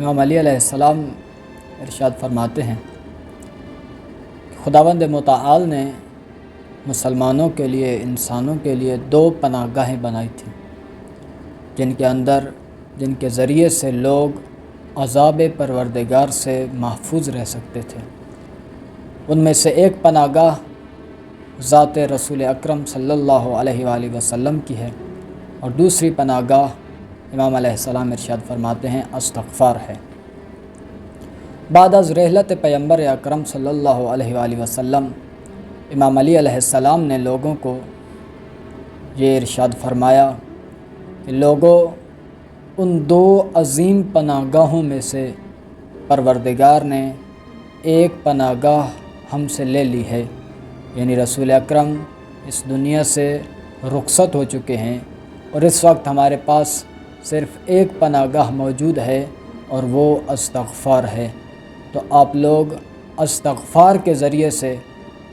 امام علی علیہ السلام ارشاد فرماتے ہیں کہ خداوند متعال نے مسلمانوں کے لیے، انسانوں کے لیے 2 پناہ گاہیں بنائی تھیں جن کے ذریعے سے لوگ عذاب پروردگار سے محفوظ رہ سکتے تھے۔ ان میں سے ایک پناہ گاہ ذات رسول اکرم صلی اللہ علیہ وآلہ وسلم کی ہے، اور دوسری پناہ گاہ امام علیہ السلام ارشاد فرماتے ہیں استغفار ہے۔ بعد از رحلت پیغمبر اکرم صلی اللہ علیہ وآلہ وسلم، امام علی علیہ السلام نے لوگوں کو یہ ارشاد فرمایا کہ لوگوں، ان 2 عظیم پناہ گاہوں میں سے پروردگار نے ایک پناہ گاہ ہم سے لے لی ہے، یعنی رسول اکرم اس دنیا سے رخصت ہو چکے ہیں، اور اس وقت ہمارے پاس صرف ایک پناہ گاہ موجود ہے، اور وہ استغفار ہے۔ تو آپ لوگ استغفار کے ذریعے سے،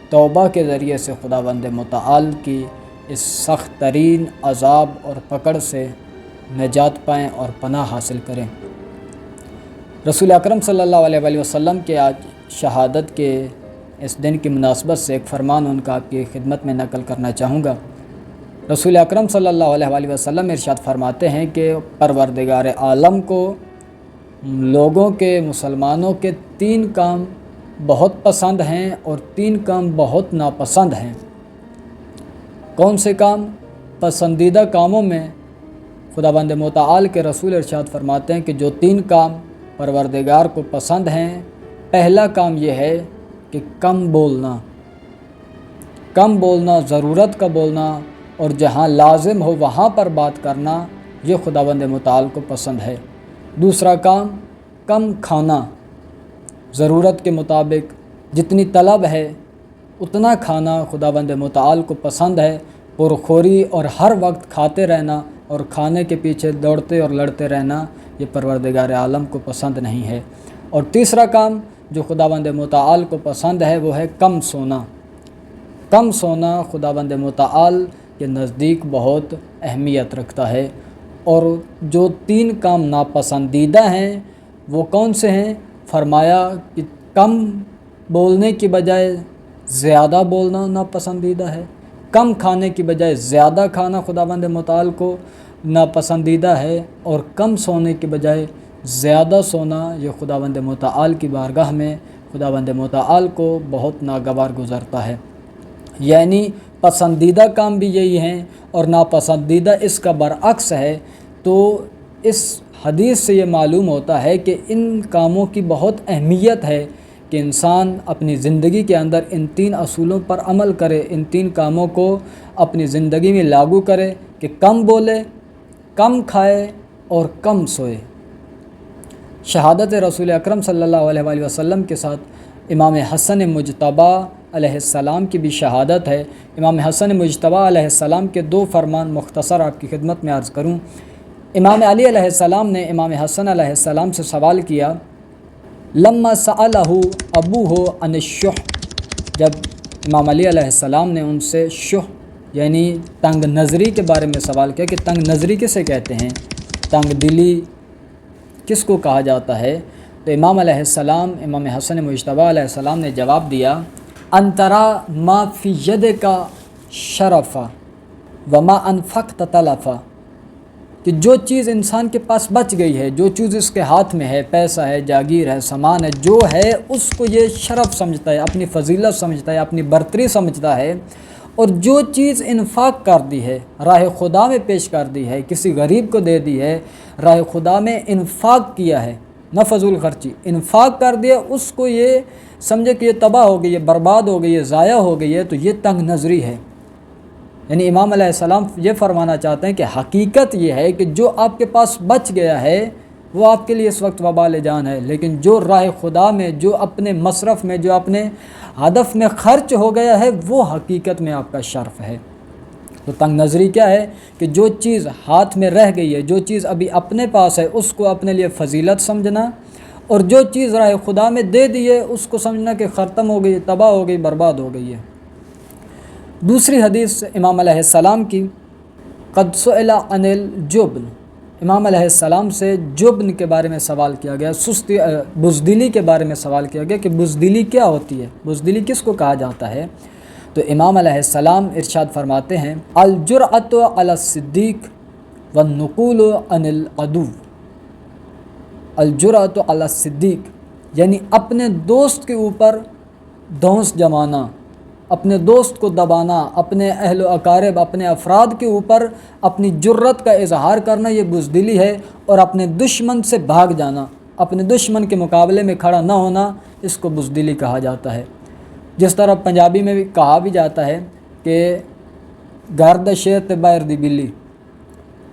توبہ کے ذریعے سے خداوند متعال کی اس سخت ترین عذاب اور پکڑ سے نجات پائیں اور پناہ حاصل کریں۔ رسول اکرم صلی اللہ علیہ وآلہ وسلم کے آج شہادت کے اس دن کی مناسبت سے ایک فرمان ان کا آپ کی خدمت میں نقل کرنا چاہوں گا۔ رسول اکرم صلی اللہ علیہ وآلہ وسلم ارشاد فرماتے ہیں کہ پروردگار عالم کو لوگوں کے، مسلمانوں کے 3 کام بہت پسند ہیں اور 3 کام بہت ناپسند ہیں۔ کون سے کام؟ پسندیدہ کاموں میں خداوند متعال کے رسول ارشاد فرماتے ہیں کہ جو 3 کام پروردگار کو پسند ہیں، پہلا کام یہ ہے کہ کم بولنا، ضرورت کا بولنا، اور جہاں لازم ہو وہاں پر بات کرنا، یہ خداوند متعال کو پسند ہے۔ دوسرا کام کم کھانا، ضرورت کے مطابق جتنی طلب ہے اتنا کھانا خداوند متعال کو پسند ہے۔ پرخوری اور ہر وقت کھاتے رہنا اور کھانے کے پیچھے دوڑتے اور لڑتے رہنا، یہ پروردگار عالم کو پسند نہیں ہے۔ اور تیسرا کام جو خداوند متعال کو پسند ہے وہ ہے کم سونا خداوند متعال کے نزدیک بہت اہمیت رکھتا ہے۔ اور جو 3 کام ناپسندیدہ ہیں وہ کون سے ہیں؟ فرمایا کہ کم بولنے کی بجائے زیادہ بولنا ناپسندیدہ ہے، کم کھانے کی بجائے زیادہ کھانا خداوند متعال کو ناپسندیدہ ہے، اور کم سونے کی بجائے زیادہ سونا یہ خداوند متعال کی بارگاہ میں خداوند متعال کو بہت ناگوار گزرتا ہے۔ یعنی پسندیدہ کام بھی یہی ہیں اور ناپسندیدہ اس کا برعکس ہے۔ تو اس حدیث سے یہ معلوم ہوتا ہے کہ ان کاموں کی بہت اہمیت ہے کہ انسان اپنی زندگی کے اندر ان 3 اصولوں پر عمل کرے، ان 3 کاموں کو اپنی زندگی میں لاگو کرے کہ کم بولے، کم کھائے اور کم سوئے۔ شہادت رسول اکرم صلی اللہ علیہ وآلہ وسلم کے ساتھ امام حسن مجتبی علیہ السلام کی بھی شہادت ہے۔ امام حسن مجتبی علیہ السلام کے 2 فرمان مختصر آپ کی خدمت میں عرض کروں۔ امام علی علیہ السلام نے امام حسن علیہ السلام سے سوال کیا، لما سألہ ابوہ عن الشح، جب امام علی علیہ السلام نے ان سے شح یعنی تنگ نظری کے بارے میں سوال کیا کہ تنگ نظری کسے کہتے ہیں، تنگ دلی کس کو کہا جاتا ہے، تو امام علیہ السلام، امام حسن مجتبی علیہ السلام نے جواب دیا، ان ترى ما فی یدک شرفا وما انفقت تلفا، کہ جو چیز انسان کے پاس بچ گئی ہے، جو چیز اس کے ہاتھ میں ہے، پیسہ ہے، جاگیر ہے، سامان ہے، جو ہے اس کو یہ شرف سمجھتا ہے، اپنی فضیلت سمجھتا ہے، اپنی برتری سمجھتا ہے، اور جو چیز انفاق کر دی ہے، راہ خدا میں پیش کر دی ہے، کسی غریب کو دے دی ہے، راہ خدا میں انفاق کیا ہے، نہ فضول خرچی، انفاق کر دیا، اس کو یہ سمجھے کہ یہ تباہ ہو گئی ہے، برباد ہو گئی ہے، ضائع ہو گئی ہے، تو یہ تنگ نظری ہے۔ یعنی امام علیہ السلام یہ فرمانا چاہتے ہیں کہ حقیقت یہ ہے کہ جو آپ کے پاس بچ گیا ہے وہ آپ کے لیے اس وقت وبال جان ہے، لیکن جو راہ خدا میں، جو اپنے مصرف میں، جو اپنے ہدف میں خرچ ہو گیا ہے، وہ حقیقت میں آپ کا شرف ہے۔ تو تنگ نظری کیا ہے کہ جو چیز ہاتھ میں رہ گئی ہے، جو چیز ابھی اپنے پاس ہے، اس کو اپنے لیے فضیلت سمجھنا، اور جو چیز راہ خدا میں دے دی ہے اس کو سمجھنا کہ ختم ہو گئی، تباہ ہو گئی، برباد ہو گئی ہے۔ دوسری حدیث امام علیہ السلام کی، قد سئل عن الجبن، امام علیہ السلام سے جبن کے بارے میں سوال کیا گیا، سستی بزدلی کے بارے میں سوال کیا گیا کہ بزدلی کیا ہوتی ہے، بزدلی کس کو کہا جاتا ہے؟ تو امام علیہ السلام ارشاد فرماتے ہیں الجرأۃ علی الصدیق والنقول عن العدو۔ الجرأۃ علی الصدیق یعنی اپنے دوست کے اوپر دھونس جمانا، اپنے دوست کو دبانا، اپنے اہل و اقارب، اپنے افراد کے اوپر اپنی جرت کا اظہار کرنا، یہ بزدلی ہے۔ اور اپنے دشمن سے بھاگ جانا، اپنے دشمن کے مقابلے میں کھڑا نہ ہونا، اس کو بزدلی کہا جاتا ہے۔ جس طرح پنجابی میں بھی کہا بھی جاتا ہے کہ گھر دا شیر تے باہر دی بلی،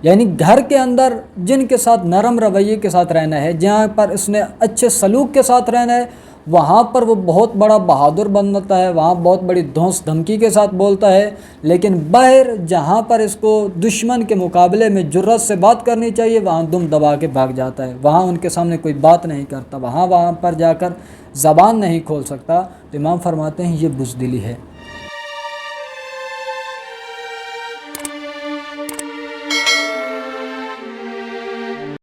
یعنی گھر کے اندر جن کے ساتھ نرم رویے کے ساتھ رہنا ہے، جہاں پر اس نے اچھے سلوک کے ساتھ رہنا ہے، وہاں پر وہ بہت بڑا بہادر بنتا ہے، وہاں بہت بڑی دھونس دھمکی کے ساتھ بولتا ہے، لیکن باہر جہاں پر اس کو دشمن کے مقابلے میں جرت سے بات کرنی چاہیے، وہاں دم دبا کے بھاگ جاتا ہے، وہاں ان کے سامنے کوئی بات نہیں کرتا، وہاں پر جا کر زبان نہیں کھول سکتا۔ تو امام فرماتے ہیں یہ بزدلی ہے۔